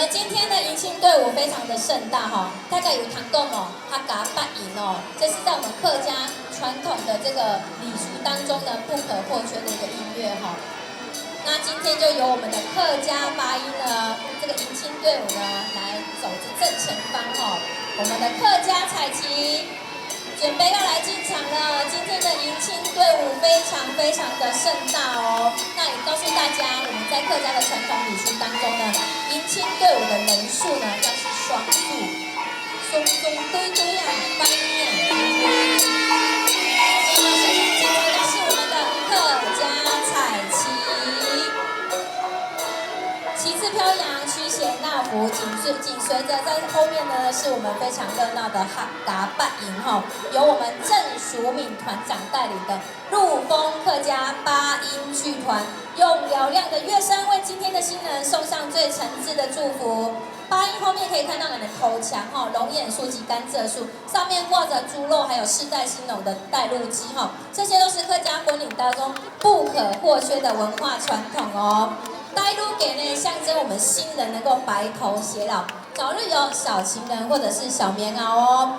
们今天的迎亲队伍非常的盛大哈，大概有堂共哦，客家八迎哦，这是在我们客家传统的这个礼俗当中呢不可或缺的一个音乐哈。那今天就由我们的客家八音呢，这个迎亲队伍呢来走着正前方哈。我们的客家彩旗准备要来进场了，今天的迎亲队伍非常的盛大哦。那也告诉大家，我们在客家的传统礼俗当中呢，迎亲队伍的人数呢要是双数，松松堆堆啊，翻呀。首先进场的是我们的客家彩旗，旗帜飘扬，驱邪纳福，紧随着在后面呢是我们非常热闹的客家八营哈，由我们郑淑敏团长带领的陆丰客家八音剧团，用嘹亮的乐声为今天的新人送上最诚挚的祝福。八音后面可以看到你的头墙哈，龙眼树及甘蔗树，上面挂着猪肉，还有世代兴隆的带路鸡哈，这些都是客家婚礼当中不可或缺的文化传统哦。带路给呢，象征我们新人能够白头偕老，早日有小情人或者是小棉袄哦。